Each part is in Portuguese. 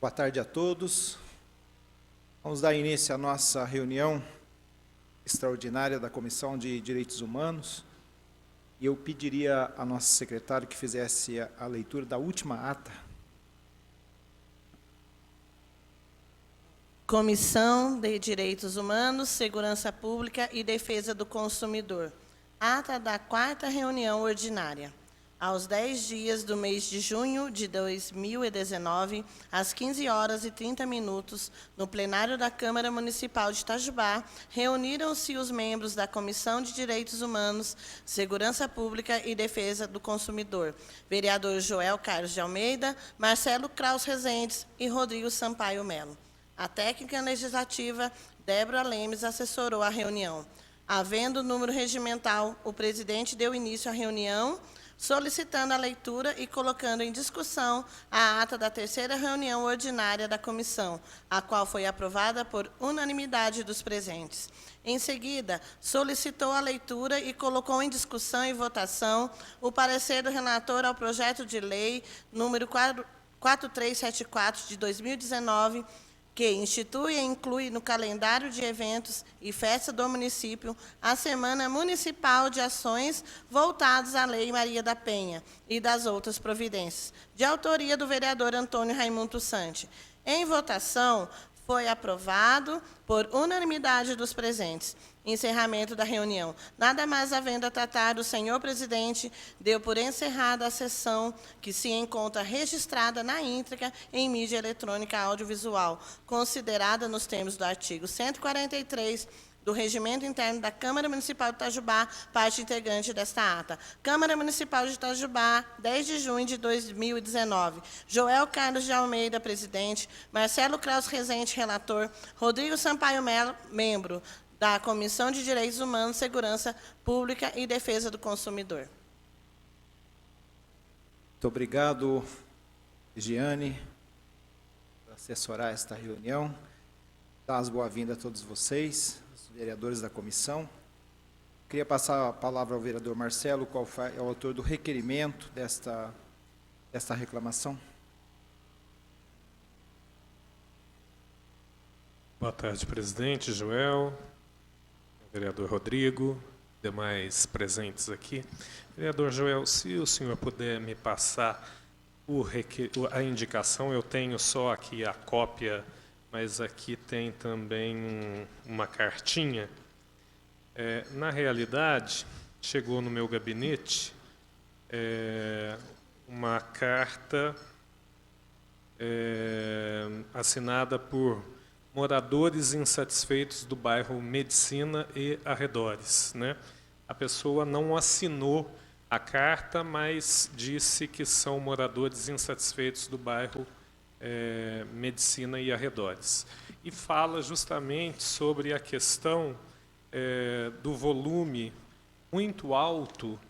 Boa tarde a todos. Vamos dar início à nossa reunião extraordinária da Comissão de Direitos Humanos. E eu pediria a nosso secretário que fizesse a leitura da última ata. Comissão de Direitos Humanos, Segurança Pública e Defesa do Consumidor. Ata da 4ª reunião ordinária. Aos 10 dias do mês de junho de 2019, às 15h30, no plenário da Câmara Municipal de Itajubá, reuniram-se os membros da Comissão de Direitos Humanos, Segurança Pública e Defesa do Consumidor, vereador Joel Carlos de Almeida, Marcelo Kraus Rezendes e Rodrigo Sampaio Melo. A técnica legislativa, Débora Lemes, assessorou a reunião. Havendo número regimental, o presidente deu início à reunião, solicitando a leitura e colocando em discussão a ata da 3ª reunião ordinária da comissão, a qual foi aprovada por unanimidade dos presentes. Em seguida, solicitou a leitura e colocou em discussão e votação o parecer do relator ao projeto de lei número 4374 de 2019, que institui e inclui no calendário de eventos e festas do município a Semana Municipal de Ações voltadas à Lei Maria da Penha e das outras providências, de autoria do vereador Antônio Raimundo Tussante. Em votação, foi aprovado por unanimidade dos presentes. Encerramento da reunião. Nada mais havendo a tratar, o senhor presidente deu por encerrada a sessão que se encontra registrada na íntegra em mídia eletrônica audiovisual, considerada nos termos do artigo 143 do Regimento Interno da Câmara Municipal de Itajubá, parte integrante desta ata. Câmara Municipal de Itajubá, 10 de junho de 2019. Joel Carlos de Almeida, presidente. Marcelo Kraus Rezende, relator. Rodrigo Sampaio Melo, membro da Comissão de Direitos Humanos, Segurança Pública e Defesa do Consumidor. Muito obrigado, Giane, por assessorar esta reunião. Dar as boas-vindas a todos vocês, os vereadores da comissão. Queria passar a palavra ao vereador Marcelo, qual é o autor do requerimento desta reclamação. Boa tarde, presidente Joel, vereador Rodrigo, demais presentes aqui. Vereador Joel, se o senhor puder me passar a indicação, eu tenho só aqui a cópia, mas aqui tem também uma cartinha. Na realidade, chegou no meu gabinete uma carta assinada por moradores insatisfeitos do bairro Medicina e arredores, né? A pessoa não assinou a carta, mas disse que são moradores insatisfeitos do bairro Medicina e arredores. E fala justamente sobre a questão do volume muito alto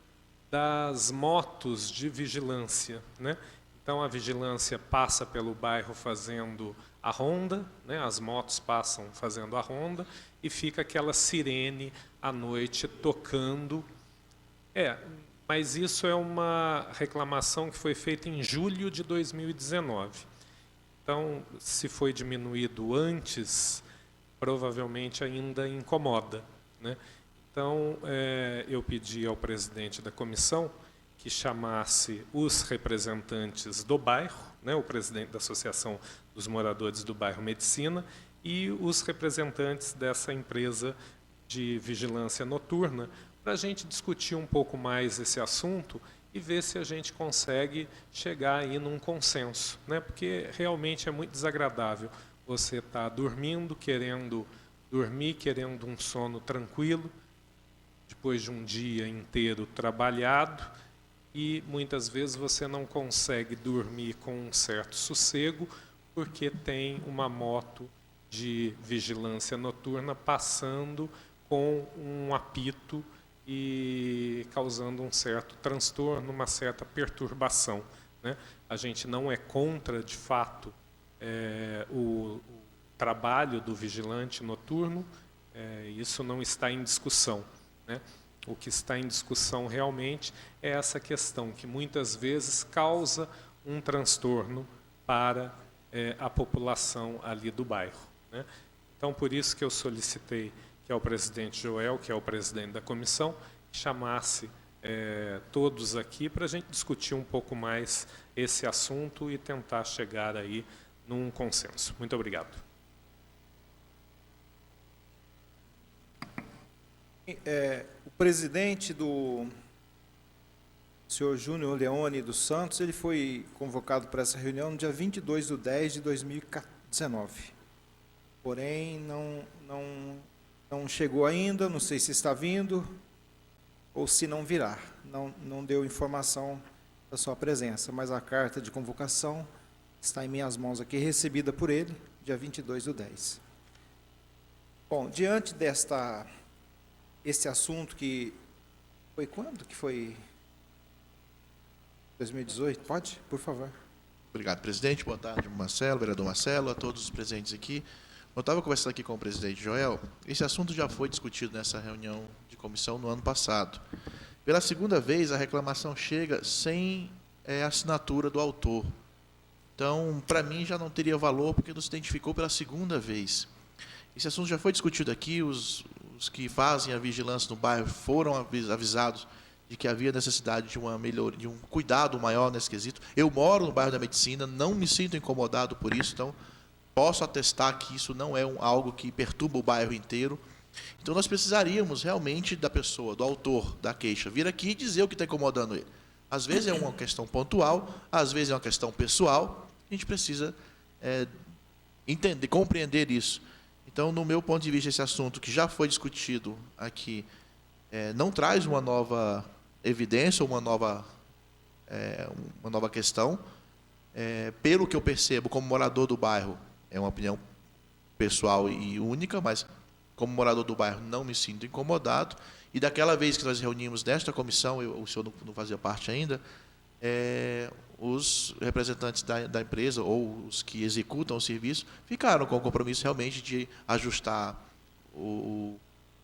das motos de vigilância, né? Então, a vigilância passa pelo bairro fazendo a ronda, né? As motos passam fazendo a ronda e fica aquela sirene à noite tocando. Mas isso é uma reclamação que foi feita em julho de 2019. Então, se foi diminuído antes, provavelmente ainda incomoda, né? Então, eu pedi ao presidente da comissão que chamasse os representantes do bairro, né, o presidente da Associação dos Moradores do Bairro Medicina e os representantes dessa empresa de vigilância noturna, para a gente discutir um pouco mais esse assunto e ver se a gente consegue chegar aí num consenso, né, porque realmente é muito desagradável você estar dormindo, querendo dormir, querendo um sono tranquilo, depois de um dia inteiro trabalhado, e muitas vezes você não consegue dormir com um certo sossego porque tem uma moto de vigilância noturna passando com um apito e causando um certo transtorno, uma certa perturbação, né? A gente não é contra, de fato, o trabalho do vigilante noturno, isso não está em discussão, né? O que está em discussão realmente é essa questão que muitas vezes causa um transtorno para a população ali do bairro, né? Então, por isso que eu solicitei que ao presidente Joel, que é o presidente da comissão, chamasse todos aqui para a gente discutir um pouco mais esse assunto e tentar chegar aí num consenso. Muito obrigado. O presidente o senhor Júnior Leone dos Santos, ele foi convocado para essa reunião no dia 22/10/2019. Porém, não chegou ainda, não sei se está vindo ou se não virá. Não deu informação da sua presença, mas a carta de convocação está em minhas mãos aqui, recebida por ele, dia 22/10. Bom, diante esse assunto que foi quando que foi? 2018? Pode, por favor. Obrigado, presidente. Boa tarde, Marcelo, vereador Marcelo, a todos os presentes aqui. Eu estava conversando aqui com o presidente Joel. Esse assunto já foi discutido nessa reunião de comissão no ano passado. Pela segunda vez, a reclamação chega sem assinatura do autor. Então, para mim, já não teria valor, porque não se identificou pela segunda vez. Esse assunto já foi discutido aqui, os que fazem a vigilância no bairro foram avisados de que havia necessidade de uma melhoria, de um cuidado maior nesse quesito. Eu moro no bairro da Medicina, não me sinto incomodado por isso, então posso atestar que isso não é algo que perturba o bairro inteiro. Então nós precisaríamos realmente da pessoa, do autor da queixa, vir aqui e dizer o que está incomodando ele. Às vezes é uma questão pontual, às vezes é uma questão pessoal, a gente precisa entender, compreender isso. Então, no meu ponto de vista, esse assunto que já foi discutido aqui não traz uma nova evidência, uma nova questão. Pelo que eu percebo, como morador do bairro, é uma opinião pessoal e única, mas como morador do bairro não me sinto incomodado. E daquela vez que nós reunimos nesta comissão, o senhor não fazia parte ainda, os representantes da empresa ou os que executam o serviço ficaram com o compromisso realmente de ajustar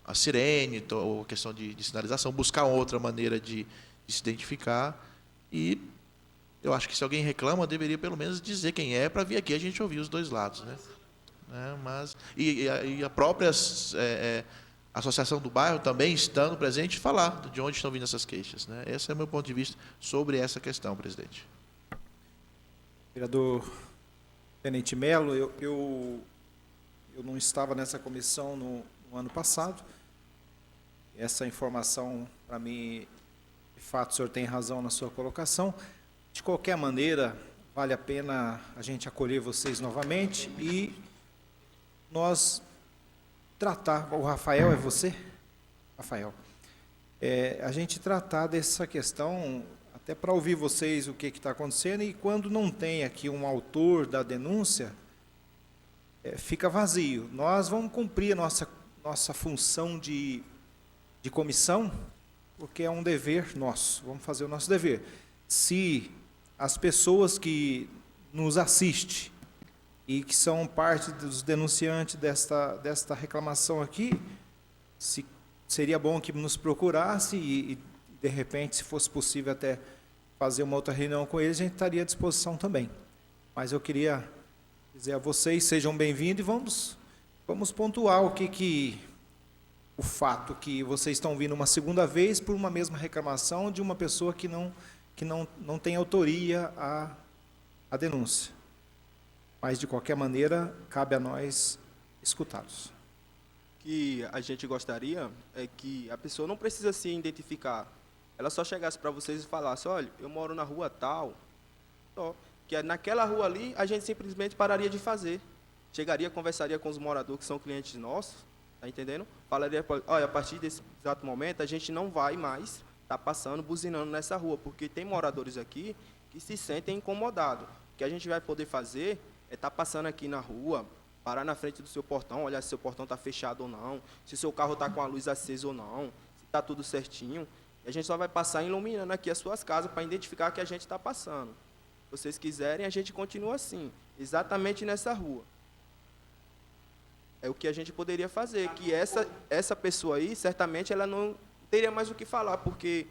a sirene, ou a questão de sinalização, buscar outra maneira de se identificar. E eu acho que se alguém reclama, deveria pelo menos dizer quem é, para vir aqui a gente ouvir os dois lados, né? E a própria associação do bairro também estando presente, falar de onde estão vindo essas queixas, né? Esse é o meu ponto de vista sobre essa questão, presidente. Vereador Tenente Melo, eu não estava nessa comissão no ano passado. Essa informação, para mim, de fato, o senhor tem razão na sua colocação. De qualquer maneira, vale a pena a gente acolher vocês novamente e nós tratar. O Rafael, é você? Rafael. A gente tratar dessa questão, até para ouvir vocês o que está acontecendo, e quando não tem aqui um autor da denúncia, fica vazio. Nós vamos cumprir a nossa função de comissão, porque é um dever nosso, vamos fazer o nosso dever. Se as pessoas que nos assistem e que são parte dos denunciantes desta reclamação aqui, seria bom que nos procurasse e, de repente, se fosse possível até fazer uma outra reunião com eles, a gente estaria à disposição também. Mas eu queria dizer a vocês, sejam bem-vindos e vamos pontuar o fato que vocês estão vindo uma segunda vez por uma mesma reclamação de uma pessoa que não tem autoria à denúncia. Mas, de qualquer maneira, cabe a nós escutá-los. Que a gente gostaria é que a pessoa não precisa se identificar. Ela só chegasse para vocês e falasse, olha, eu moro na rua tal, que naquela rua ali a gente simplesmente pararia de fazer. Chegaria, conversaria com os moradores que são clientes nossos, tá entendendo? Falaria, olha, a partir desse exato momento a gente não vai mais estar passando, buzinando nessa rua, porque tem moradores aqui que se sentem incomodados. O que a gente vai poder fazer é estar passando aqui na rua, parar na frente do seu portão, olhar se seu portão está fechado ou não, se seu carro está com a luz acesa ou não, se está tudo certinho. E a gente só vai passar iluminando aqui as suas casas para identificar que a gente está passando. Se vocês quiserem, a gente continua assim, exatamente nessa rua. É o que a gente poderia fazer, que essa pessoa aí, certamente, ela não teria mais o que falar, porque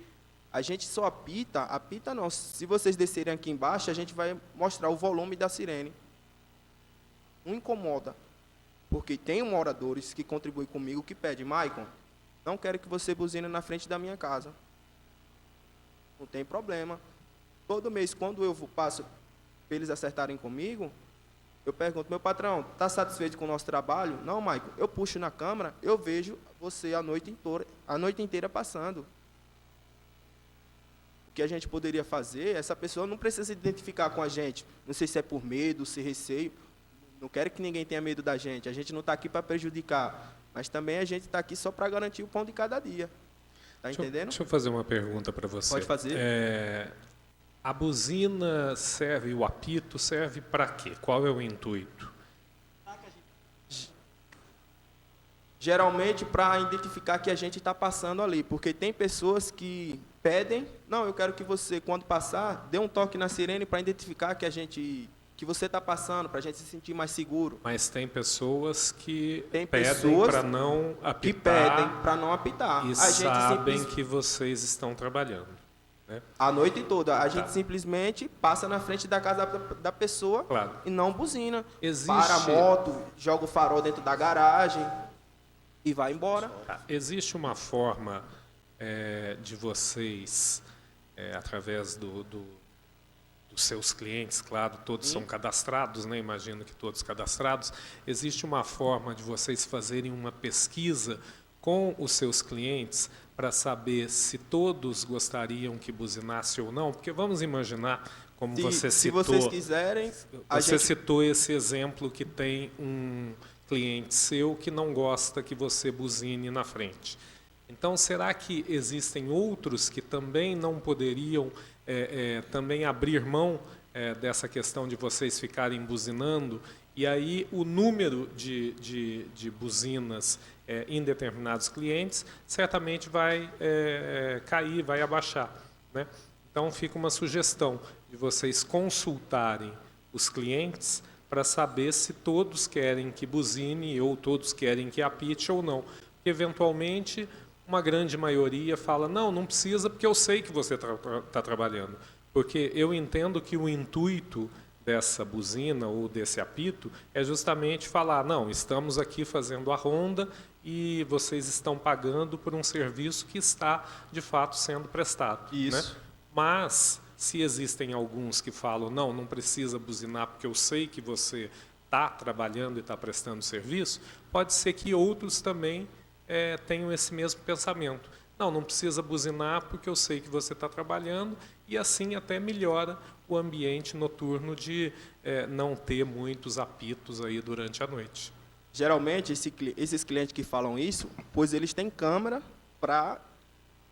a gente só apita não. Se vocês descerem aqui embaixo, a gente vai mostrar o volume da sirene. não incomoda. Porque tem moradores que contribuem comigo que pedem, Maicon, não quero que você buzine na frente da minha casa. Não tem problema. Todo mês, quando eu passo para eles acertarem comigo, eu pergunto, meu patrão, está satisfeito com o nosso trabalho? Não, Maicon, eu puxo na câmera, eu vejo você a noite inteira passando. O que a gente poderia fazer, essa pessoa não precisa se identificar com a gente. Não sei se é por medo, se receio. Não quero que ninguém tenha medo da gente. A gente não está aqui para prejudicar. Mas também a gente está aqui só para garantir o pão de cada dia. Está entendendo? Deixa eu fazer uma pergunta para você. Pode fazer. A buzina serve, o apito serve para quê? Qual é o intuito? Geralmente para identificar que a gente está passando ali. Porque tem pessoas que pedem, não, eu quero que você, quando passar, dê um toque na sirene para identificar que você está passando, para a gente se sentir mais seguro. Mas tem pessoas que Tem pedem pessoas para não apitar. Que pedem para não apitar. E A gente sabem que vocês estão trabalhando. Né? A noite toda. A gente simplesmente passa na frente da casa da pessoa Claro. e não buzina. Existe- Para a moto, joga o farol dentro da garagem e vai embora. Existe uma forma de vocês, através dos seus clientes, claro, todos são cadastrados, né? Imagino que todos cadastrados. Existe uma forma de vocês fazerem uma pesquisa com os seus clientes para saber se todos gostariam que buzinasse ou não? Porque vamos imaginar, como você Se citou, vocês quiserem, a você gente... citou esse exemplo que tem um cliente seu que não gosta que você buzine na frente. Então, será que existem outros que também não poderiam também abrir mão dessa questão de vocês ficarem buzinando? E aí o número de buzinas em determinados clientes certamente vai cair, vai abaixar, né? Então, fica uma sugestão de vocês consultarem os clientes para saber se todos querem que buzine ou todos querem que apite ou não. Porque, eventualmente, uma grande maioria fala, não precisa porque eu sei que você está trabalhando. Porque eu entendo que o intuito dessa buzina ou desse apito é justamente falar, não, estamos aqui fazendo a ronda e vocês estão pagando por um serviço que está, de fato, sendo prestado. Isso. Né? Mas, se existem alguns que falam, não precisa buzinar porque eu sei que você está trabalhando e está prestando serviço, pode ser que outros também tenham esse mesmo pensamento. Não precisa buzinar porque eu sei que você está trabalhando e assim até melhora o ambiente noturno de não ter muitos apitos aí durante a noite. Geralmente, esses clientes que falam isso, pois eles têm câmera para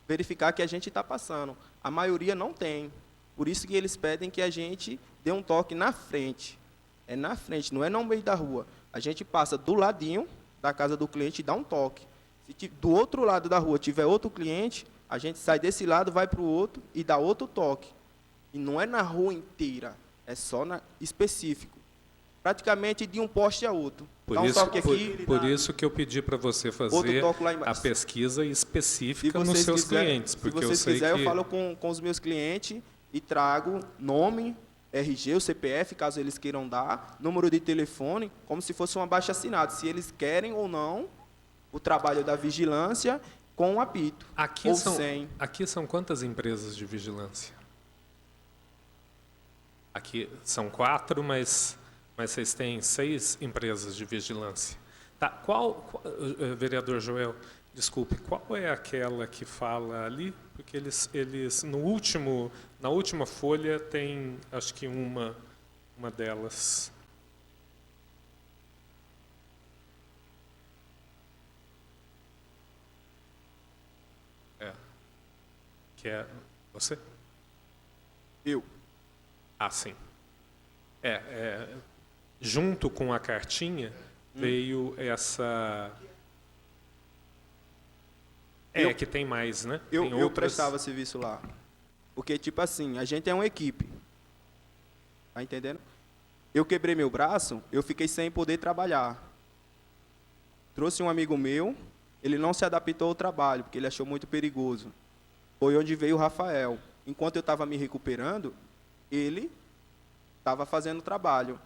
verificar que a gente está passando. A maioria não tem. Por isso que eles pedem que a gente dê um toque na frente. É na frente, não é no meio da rua. A gente passa do ladinho da casa do cliente e dá um toque. Se do outro lado da rua tiver outro cliente, a gente sai desse lado, vai para o outro e dá outro toque. E não é na rua inteira, é só específico. Praticamente de um poste a outro. Dá um toque aqui. Por isso que eu pedi para você fazer toque lá a embaixo. pesquisa Se específica nos vocês seus quiserem, clientes. Porque se vocês eu sei quiserem, que eu falo com os meus clientes e trago nome, RG, o CPF, caso eles queiram dar, número de telefone, como se fosse um abaixo-assinado, se eles querem ou não o trabalho da vigilância com um apito, ou sem. Aqui são quantas empresas de vigilância? Aqui são 4, mas vocês têm 6 empresas de vigilância. Tá, vereador Joel, desculpe, qual é aquela que fala ali? Porque eles na última folha tem, acho que uma delas. Que é você? Eu. Ah, sim. Junto com a cartinha veio essa... que tem mais, né? Tem Eu prestava serviço lá. Porque, tipo assim, a gente é uma equipe. Tá entendendo? Eu quebrei meu braço, eu fiquei sem poder trabalhar. Trouxe um amigo meu, ele não se adaptou ao trabalho, porque ele achou muito perigoso. Foi onde veio o Rafael. Enquanto eu estava me recuperando, ele estava fazendo o trabalho.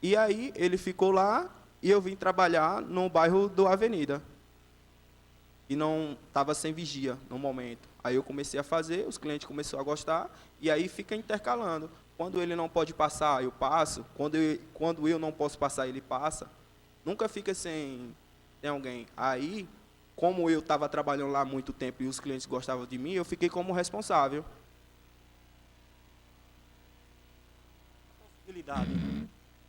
E aí ele ficou lá e eu vim trabalhar no bairro do Avenida. E não estava sem vigia no momento. Aí eu comecei a fazer, os clientes começaram a gostar, e aí fica intercalando. Quando ele não pode passar, eu passo. Quando eu não posso passar, ele passa. Nunca fica sem alguém. Aí, como eu estava trabalhando lá há muito tempo e os clientes gostavam de mim, eu fiquei como responsável. Possibilidade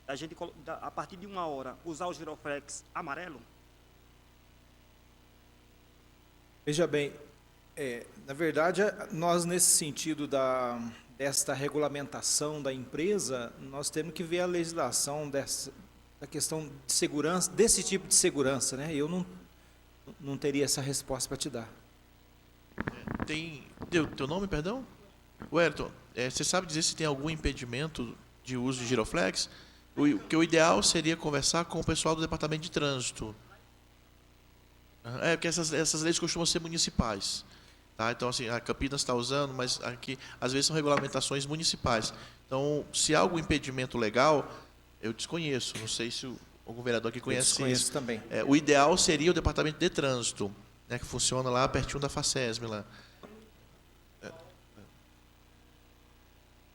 da gente, a partir de 1 hora, usar o giroflex amarelo? Veja bem, na verdade, nós nesse sentido desta regulamentação da empresa, nós temos que ver a legislação da questão de segurança, desse tipo de segurança, né? Eu não teria essa resposta para te dar. Teu nome, perdão? Wellington, você sabe dizer se tem algum impedimento de uso de giroflex? Porque o ideal seria conversar com o pessoal do departamento de trânsito. Porque essas leis costumam ser municipais. Tá? Então, assim, a Campinas está usando, mas aqui, às vezes, são regulamentações municipais. Então, se há algum impedimento legal, eu desconheço. Não sei se algum vereador aqui conhece isso. Desconheço também. O ideal seria o departamento de trânsito, né, que funciona lá pertinho da Facesm. Lá.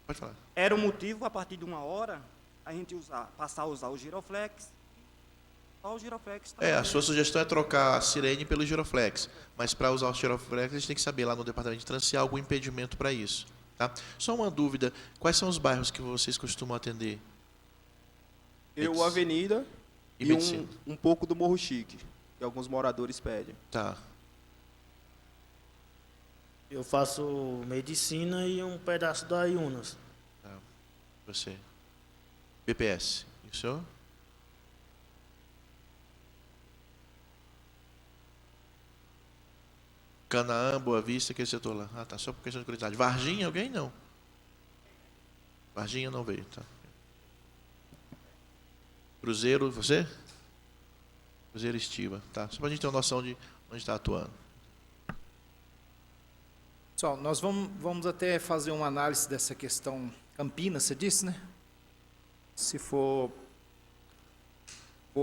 Pode falar. Era o motivo, a partir de 1 hora, a gente passar a usar o giroflex. Só o giroflex. A sua sugestão é trocar a sirene pelo giroflex. Mas para usar o giroflex, a gente tem que saber lá no departamento de trânsito se há algum impedimento para isso. Tá? Só uma dúvida, quais são os bairros que vocês costumam atender? Eu, Avenida E e Medicina. um pouco do Morro Chique, que alguns moradores pedem. Tá. Eu faço medicina e um pedaço da Iunas. Você. BPS. E o senhor? Canaã, Boa Vista, aquele setor lá. Tá. Só por questão de curiosidade. Varginha, alguém? Não. Varginha não veio, tá. Cruzeiro, você? Cruzeiro Estiva, tá. Só para a gente ter uma noção de onde está atuando. Pessoal, nós vamos até fazer uma análise dessa questão Campinas, você disse, né? Se for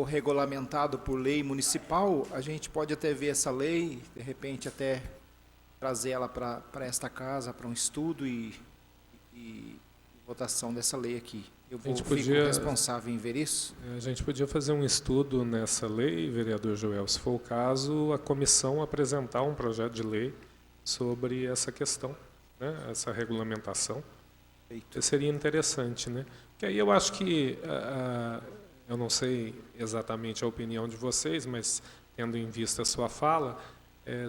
regulamentado por lei municipal, a gente pode até ver essa lei, de repente até trazer ela para esta casa, para um estudo e votação dessa lei aqui. Eu fico responsável em ver isso. A gente podia fazer um estudo nessa lei, vereador Joel, se for o caso, a comissão apresentar um projeto de lei sobre essa questão, né, essa regulamentação. Seria interessante, né? Porque aí eu acho que, eu não sei exatamente a opinião de vocês, mas tendo em vista a sua fala,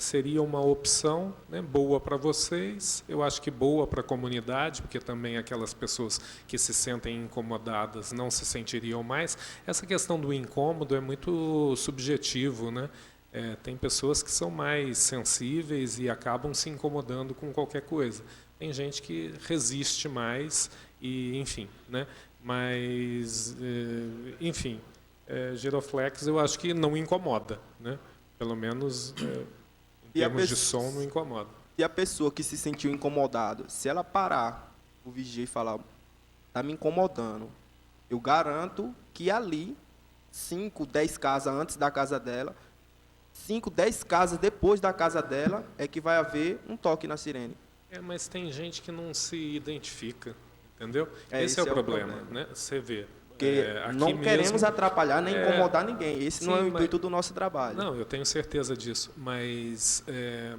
seria uma opção, né, boa para vocês, eu acho que boa para a comunidade, porque também aquelas pessoas que se sentem incomodadas não se sentiriam mais. Essa questão do incômodo é muito subjetivo, né? Tem pessoas que são mais sensíveis e acabam se incomodando com qualquer coisa. Tem gente que resiste mais e, enfim, né? Mas, enfim, giroflex eu acho que não incomoda, né? Pelo menos em termos de som não incomoda. E a pessoa que se sentiu incomodada, se ela parar o vigia e falar, está me incomodando, eu garanto que ali, 5, 10 casas antes da casa dela, 5, 10 casas depois da casa dela, é que vai haver um toque na sirene. Mas tem gente que não se identifica, entendeu? Esse é o problema, né? Você vê. Porque não aqui queremos mesmo, atrapalhar nem incomodar ninguém. Esse sim, não é o intuito do nosso trabalho. Não, eu tenho certeza disso, mas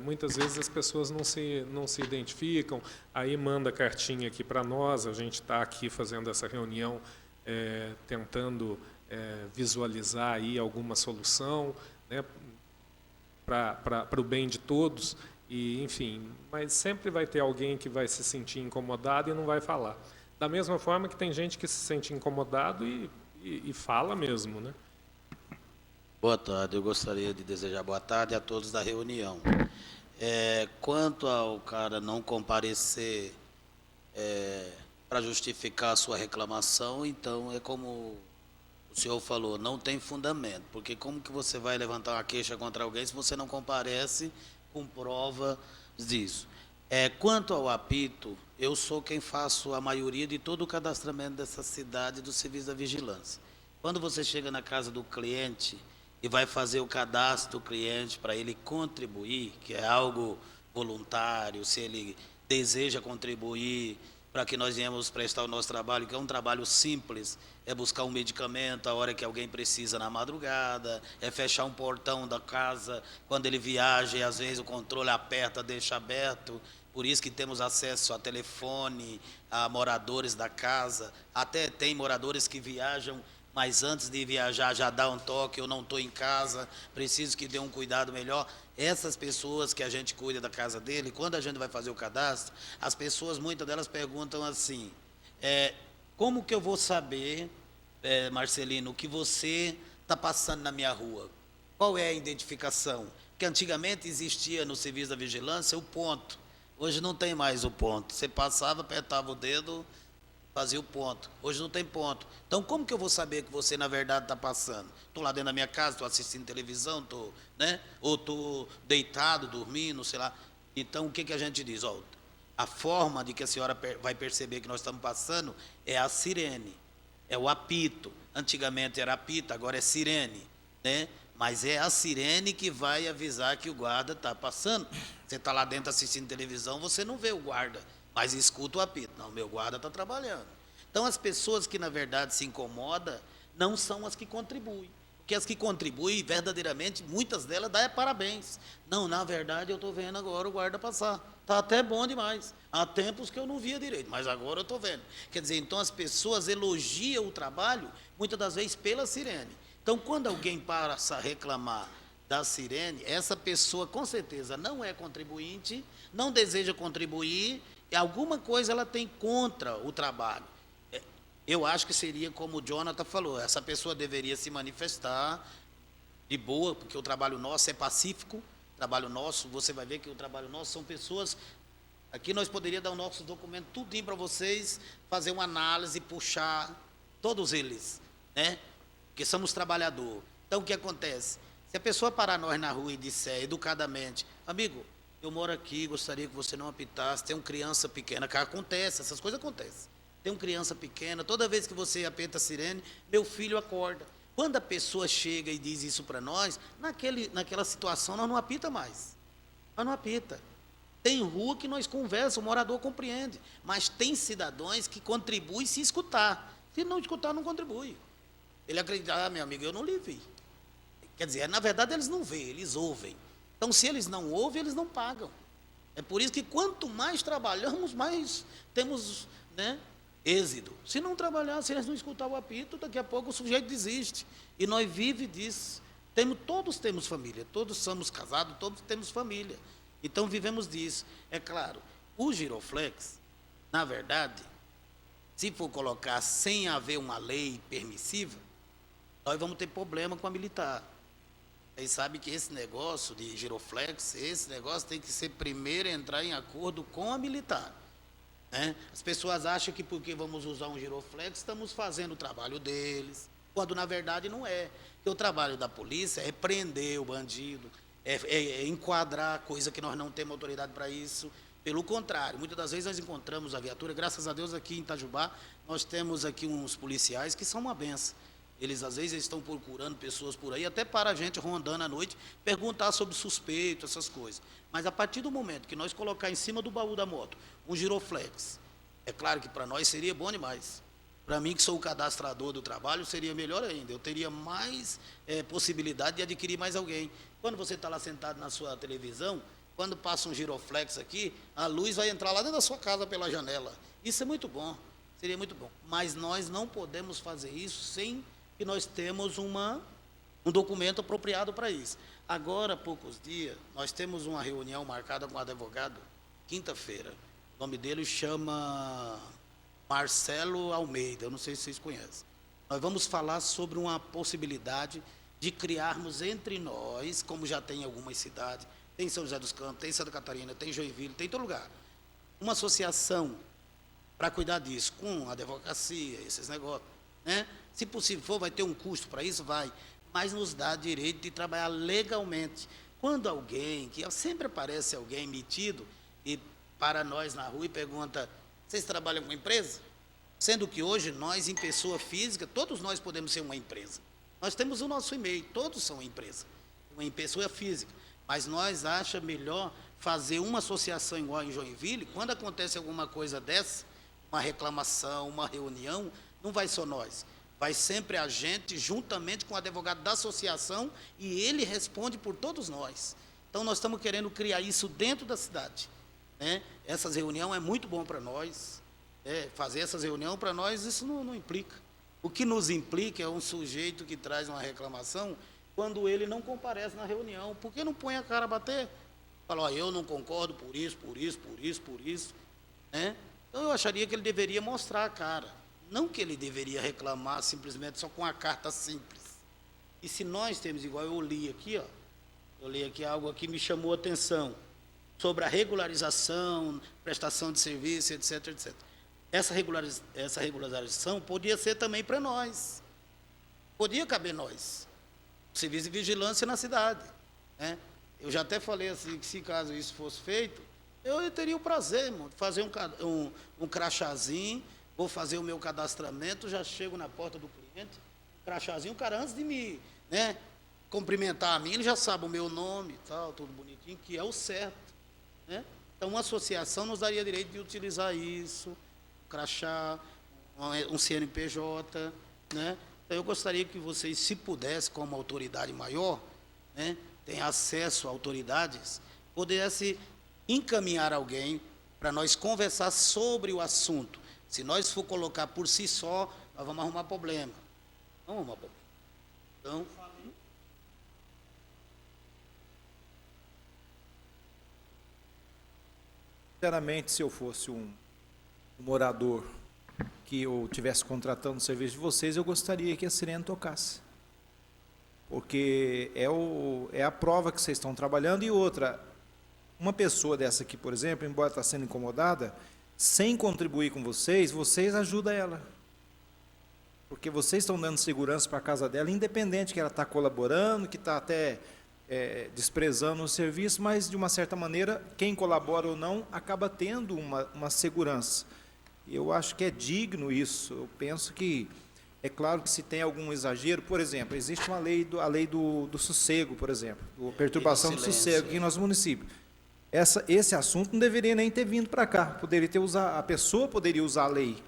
muitas vezes as pessoas não se identificam, aí manda cartinha aqui para nós, a gente está aqui fazendo essa reunião, tentando visualizar aí alguma solução, né, para o bem de todos, e, enfim, mas sempre vai ter alguém que vai se sentir incomodado e não vai falar. Da mesma forma que tem gente que se sente incomodado e fala mesmo, né? Boa tarde, eu gostaria de desejar boa tarde a todos da reunião. Quanto ao cara não comparecer para justificar a sua reclamação, então é como o senhor falou, não tem fundamento, porque como que você vai levantar uma queixa contra alguém se você não comparece com prova disso? Quanto ao apito, eu sou quem faço a maioria de todo o cadastramento dessa cidade do Serviço da Vigilância. Quando você chega na casa do cliente e vai fazer o cadastro do cliente para ele contribuir, que é algo voluntário, se ele deseja contribuir para que nós venhamos prestar o nosso trabalho, que é um trabalho simples, é buscar um medicamento a hora que alguém precisa na madrugada, é fechar um portão da casa quando ele viaja e às vezes o controle aperta, deixa aberto. Por isso que temos acesso a telefone, a moradores da casa, até tem moradores que viajam, mas antes de viajar já dá um toque, eu não estou em casa, preciso que dê um cuidado melhor. Essas pessoas que a gente cuida da casa dele, quando a gente vai fazer o cadastro, as pessoas, muitas delas perguntam assim, como que eu vou saber, Marcelino, o que você está passando na minha rua? Qual é a identificação? Porque antigamente existia no Serviço da Vigilância o ponto, hoje não tem mais o ponto. Você passava, apertava o dedo, fazia o ponto. Hoje não tem ponto. Então, como que eu vou saber que você, na verdade, está passando? Estou lá dentro da minha casa, estou assistindo televisão, ou estou deitado, dormindo, sei lá. Então, o que a gente diz? A forma de que a senhora vai perceber que nós estamos passando é a sirene, é o apito. Antigamente era apito, agora é sirene, né? Mas é a sirene que vai avisar que o guarda está passando. Você está lá dentro assistindo televisão, você não vê o guarda, mas escuta o apito. Não, meu guarda está trabalhando. Então, as pessoas que, na verdade, se incomodam não são as que contribuem. Porque as que contribuem, verdadeiramente, muitas delas dão parabéns. Não, na verdade, eu estou vendo agora o guarda passar. Está até bom demais. Há tempos que eu não via direito, mas agora eu estou vendo. Quer dizer, então, as pessoas elogiam o trabalho, muitas das vezes, pela sirene. Então, quando alguém passa a reclamar da sirene, essa pessoa, com certeza, não é contribuinte, não deseja contribuir, e alguma coisa ela tem contra o trabalho. Eu acho que seria como o Jonathan falou, essa pessoa deveria se manifestar de boa, porque o trabalho nosso é pacífico, o trabalho nosso, você vai ver que o trabalho nosso são pessoas, aqui nós poderíamos dar o nosso documento tudinho para vocês, fazer uma análise, puxar, todos eles, né? Porque somos trabalhadores. Então, o que acontece? Se a pessoa parar nós na rua e disser educadamente, amigo, eu moro aqui, gostaria que você não apitasse, tem uma criança pequena, que acontece, essas coisas acontecem. Tem uma criança pequena, toda vez que você apita a sirene, meu filho acorda. Quando a pessoa chega e diz isso para nós, naquela situação nós não apita mais. Nós não apita. Tem rua que nós conversamos, o morador compreende, mas tem cidadãos que contribuem se escutar. Se não escutar, não contribui. Ele acredita, meu amigo, eu não lhe vi. Quer dizer, na verdade eles não veem, eles ouvem. Então, se eles não ouvem, eles não pagam. É por isso que quanto mais trabalhamos, mais temos, né, êxito. Se não trabalhar, se eles não escutar o apito, daqui a pouco o sujeito desiste. E nós vivemos disso. Todos temos família, todos somos casados, todos temos família. Então, vivemos disso. É claro, o giroflex, na verdade, se for colocar sem haver uma lei permissiva, nós vamos ter problema com a militar. Vocês sabem que esse negócio de giroflex, esse negócio tem que ser primeiro entrar em acordo com a militar. Né? As pessoas acham que porque vamos usar um giroflex, estamos fazendo o trabalho deles, quando na verdade não é. Porque o trabalho da polícia é prender o bandido, é enquadrar coisa que nós não temos autoridade para isso. Pelo contrário, muitas das vezes nós encontramos a viatura, graças a Deus aqui em Itajubá, nós temos aqui uns policiais que são uma benção. Eles, às vezes, estão procurando pessoas por aí, até para a gente rondando à noite, perguntar sobre suspeito, essas coisas. Mas, a partir do momento que nós colocar em cima do baú da moto um giroflex, é claro que para nós seria bom demais. Para mim, que sou o cadastrador do trabalho, seria melhor ainda. Eu teria mais possibilidade de adquirir mais alguém. Quando você está lá sentado na sua televisão, quando passa um giroflex aqui, a luz vai entrar lá dentro da sua casa pela janela. Isso é muito bom, seria muito bom. Mas nós não podemos fazer isso sem que nós temos um documento apropriado para isso. Agora, há poucos dias, nós temos uma reunião marcada com o advogado, quinta-feira. O nome dele chama Marcelo Almeida, eu não sei se vocês conhecem. Nós vamos falar sobre uma possibilidade de criarmos entre nós, como já tem em algumas cidades, tem em São José dos Campos, tem em Santa Catarina, tem em Joinville, tem em todo lugar, uma associação para cuidar disso, com a advocacia, esses negócios, né? Se possível for, vai ter um custo para isso? Vai, mas nos dá direito de trabalhar legalmente. Quando alguém, que sempre aparece alguém metido e para nós na rua e pergunta: vocês trabalham com empresa? Sendo que hoje nós, em pessoa física, todos nós podemos ser uma empresa. Nós temos o nosso e-mail, todos são empresa, uma pessoa física. Mas nós achamos melhor fazer uma associação igual em Joinville. Quando acontece alguma coisa dessa, uma reclamação, uma reunião, não vai só nós. Vai sempre a gente, juntamente com o advogado da associação, e ele responde por todos nós. Então, nós estamos querendo criar isso dentro da cidade, né? Essas reuniões é muito bom para nós. Fazer essas reuniões, para nós, isso não implica. O que nos implica é um sujeito que traz uma reclamação quando ele não comparece na reunião. Por que não põe a cara a bater? Fala: ó, eu não concordo por isso, por isso, por isso, por isso, né? Então, eu acharia que ele deveria mostrar a cara. Não que ele deveria reclamar simplesmente só com a carta simples. E se nós temos, igual eu li aqui, ó, eu li aqui algo que me chamou a atenção, sobre a regularização, prestação de serviço, etc, etc. Essa regularização podia ser também para nós. Podia caber nós. Serviço de vigilância na cidade, né? Eu já até falei assim, que se caso isso fosse feito, eu teria o prazer, irmão, de fazer um crachazinho, vou fazer o meu cadastramento, já chego na porta do cliente, crachazinho, o cara, antes de me, né, cumprimentar a mim, ele já sabe o meu nome e tal, tudo bonitinho, que é o certo, né? Então, uma associação nos daria direito de utilizar isso, crachá, um CNPJ, né? Então, eu gostaria que vocês, se pudessem, como autoridade maior, né, tem acesso a autoridades, pudesse encaminhar alguém para nós conversar sobre o assunto. Se nós for colocar por si só, nós vamos arrumar problema. Não vamos arrumar problema. Então, sinceramente, se eu fosse um morador que eu estivesse contratando o serviço de vocês, eu gostaria que a sirene tocasse. Porque é a prova que vocês estão trabalhando. E outra, uma pessoa dessa aqui, por exemplo, embora está sendo incomodada, sem contribuir com vocês ajudam ela. Porque vocês estão dando segurança para a casa dela, independente que ela está colaborando, que está até desprezando o serviço, mas, de uma certa maneira, quem colabora ou não, acaba tendo uma segurança. Eu acho que é digno isso. Eu penso que, é claro que se tem algum exagero, por exemplo, existe a lei do sossego, por exemplo, perturbação do sossego aqui no nosso município. Esse assunto não deveria nem ter vindo para cá. A pessoa poderia usar a lei.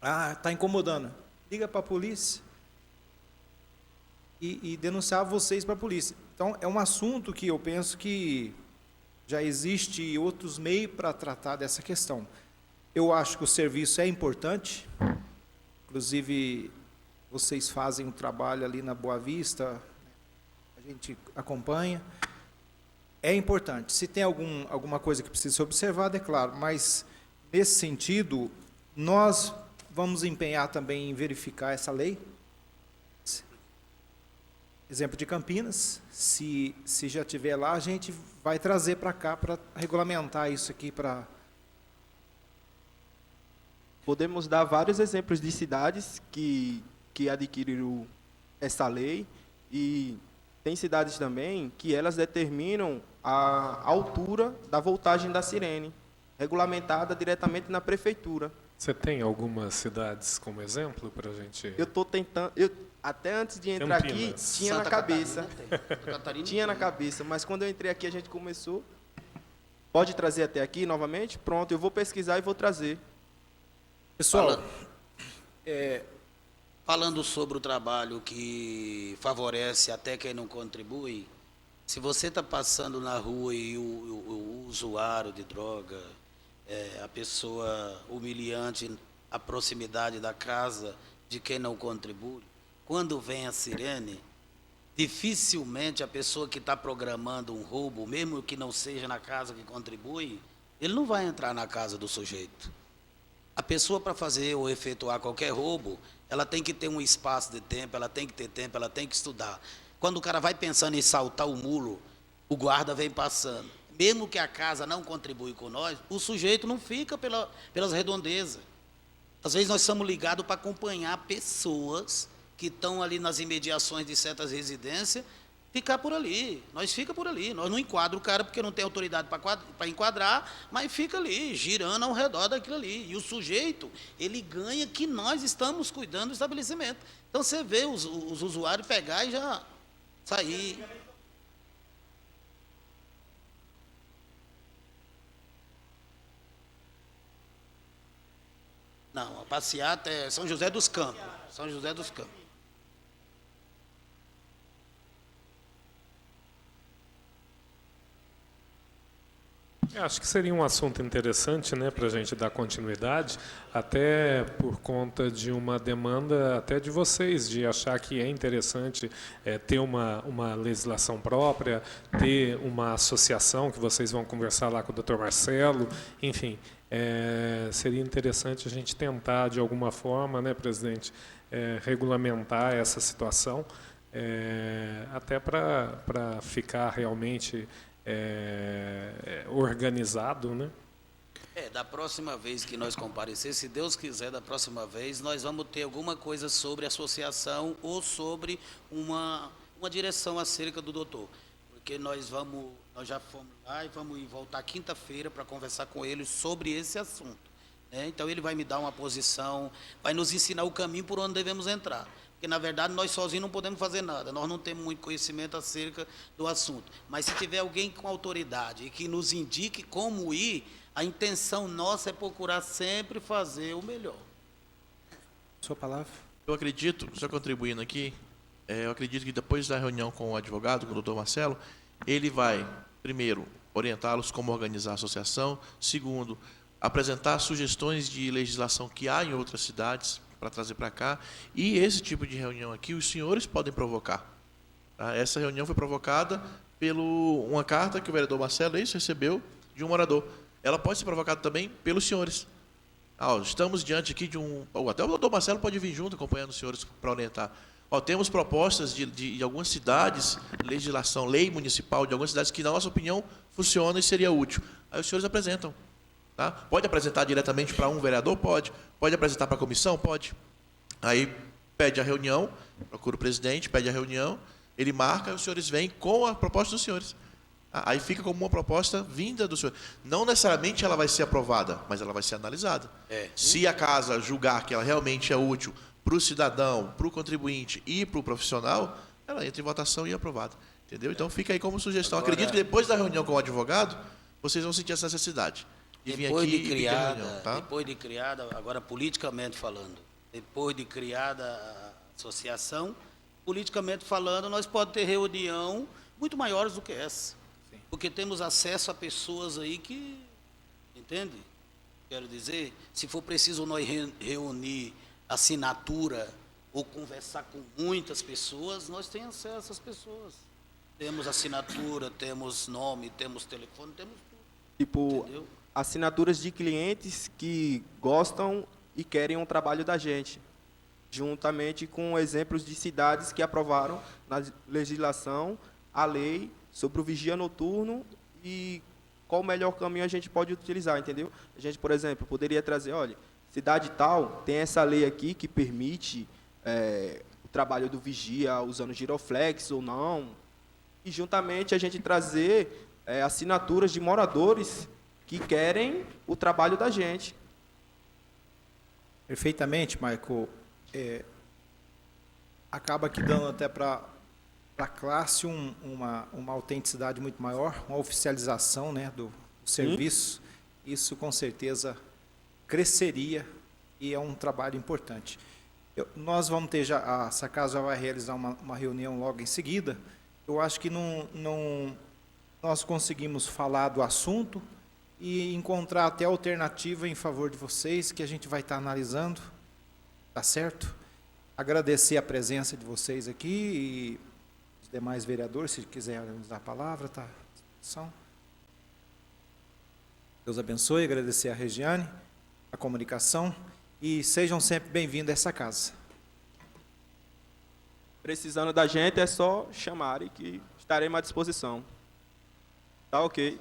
Ah, está incomodando. Liga para a polícia e denunciar vocês para a polícia. Então, é um assunto que eu penso que já existe outros meios para tratar dessa questão. Eu acho que o serviço é importante. Inclusive, vocês fazem um trabalho ali na Boa Vista, a gente acompanha. É importante. Se tem alguma coisa que precisa ser observada, é claro, mas, nesse sentido, nós vamos empenhar também em verificar essa lei. Exemplo de Campinas, se já tiver lá, a gente vai trazer para cá para regulamentar isso aqui para... Podemos dar vários exemplos de cidades que adquiriram essa lei, e tem cidades também que elas determinam a altura da voltagem da sirene, regulamentada diretamente na prefeitura. Você tem algumas cidades como exemplo para a gente? Eu estou tentando, até antes de entrar aqui, tinha na cabeça. Tinha na cabeça, mas quando eu entrei aqui, a gente começou. Pode trazer até aqui novamente? Pronto, eu vou pesquisar e vou trazer. Pessoal, falando sobre o trabalho que favorece até quem não contribui, se você está passando na rua e o usuário de droga, a pessoa humilhante, a proximidade da casa de quem não contribui, quando vem a sirene, dificilmente a pessoa que está programando um roubo, mesmo que não seja na casa que contribui, ele não vai entrar na casa do sujeito. A pessoa, para fazer ou efetuar qualquer roubo, ela tem que ter um espaço de tempo, ela tem que ter tempo, ela tem que estudar. Quando o cara vai pensando em saltar o muro, o guarda vem passando. Mesmo que a casa não contribui com nós, o sujeito não fica pelas redondezas. Às vezes nós somos ligados para acompanhar pessoas que estão ali nas imediações de certas residências, ficar por ali. Nós fica por ali. Nós não enquadra o cara porque não tem autoridade para enquadrar, mas fica ali, girando ao redor daquilo ali. E o sujeito, ele ganha que nós estamos cuidando do estabelecimento. Então, você vê os usuários pegar e já sair. Não, a passeata é São José dos Campos. São José dos Campos. Eu acho que seria um assunto interessante, né, para a gente dar continuidade, até por conta de uma demanda até de vocês, de achar que é interessante ter uma legislação própria, ter uma associação que vocês vão conversar lá com o Dr. Marcelo, enfim, seria interessante a gente tentar, de alguma forma, né, presidente, regulamentar essa situação, até para ficar realmente organizado, né? Da próxima vez que nós comparecer, se Deus quiser, da próxima vez, nós vamos ter alguma coisa sobre associação ou sobre uma direção acerca do doutor. Porque nós já fomos lá e vamos voltar quinta-feira para conversar com ele sobre esse assunto. Né? Então, ele vai me dar uma posição, vai nos ensinar o caminho por onde devemos entrar. Porque, na verdade, nós sozinhos não podemos fazer nada. Nós não temos muito conhecimento acerca do assunto. Mas, se tiver alguém com autoridade e que nos indique como ir, a intenção nossa é procurar sempre fazer o melhor. Sua palavra. Eu acredito, só contribuindo aqui, eu acredito que depois da reunião com o advogado, com o doutor Marcelo, ele vai, primeiro, orientá-los como organizar a associação, segundo, apresentar sugestões de legislação que há em outras cidades, para trazer para cá, e esse tipo de reunião aqui, os senhores podem provocar. Tá? Essa reunião foi provocada por uma carta que o vereador Marcelo recebeu de um morador. Ela pode ser provocada também pelos senhores. Estamos diante aqui de até o doutor Marcelo pode vir junto, acompanhando os senhores para orientar. Temos propostas de algumas cidades, legislação, lei municipal de algumas cidades que, na nossa opinião, funciona e seria útil. Aí os senhores apresentam. Tá? Pode apresentar diretamente para um vereador? Pode. Pode apresentar para a comissão? Pode. Aí pede a reunião, procura o presidente, pede a reunião, ele marca e os senhores vêm com a proposta dos senhores. Aí fica como uma proposta vinda do senhor. Não necessariamente ela vai ser aprovada, mas ela vai ser analisada. Se a casa julgar que ela realmente é útil para o cidadão, para o contribuinte e para o profissional, ela entra em votação e é aprovada. Entendeu? Então fica aí como sugestão. Agora, acredito que depois da reunião com o advogado, vocês vão sentir essa necessidade. Depois de criada, agora politicamente falando, depois de criada a associação, politicamente falando, nós podemos ter reunião muito maiores do que essa. Sim. Porque temos acesso a pessoas aí que, entende? Quero dizer, se for preciso nós reunir assinatura ou conversar com muitas pessoas, nós temos acesso a essas pessoas. Temos assinatura, temos nome, temos telefone, temos tudo. Tipo, entendeu? Assinaturas de clientes que gostam e querem um trabalho da gente, juntamente com exemplos de cidades que aprovaram na legislação a lei sobre o vigia noturno e qual o melhor caminho a gente pode utilizar, entendeu? A gente, por exemplo, poderia trazer, olha, cidade tal tem essa lei aqui que permite o trabalho do vigia usando giroflex ou não, e juntamente a gente trazer assinaturas de moradores que querem o trabalho da gente. Perfeitamente, Marco. Acaba que dando até para a classe uma autenticidade muito maior, uma oficialização, né, do serviço. Isso, com certeza, cresceria e é um trabalho importante. Nós vamos ter essa casa já vai realizar uma reunião logo em seguida. Eu acho que nós conseguimos falar do assunto e encontrar até alternativa em favor de vocês, que a gente vai estar analisando, tá certo? Agradecer a presença de vocês aqui e os demais vereadores, se quiserem usar a palavra, tá? Deus abençoe, agradecer a Regiane, a comunicação, e sejam sempre bem-vindos a essa casa. Precisando da gente, é só chamarem que estaremos à disposição. Tá ok?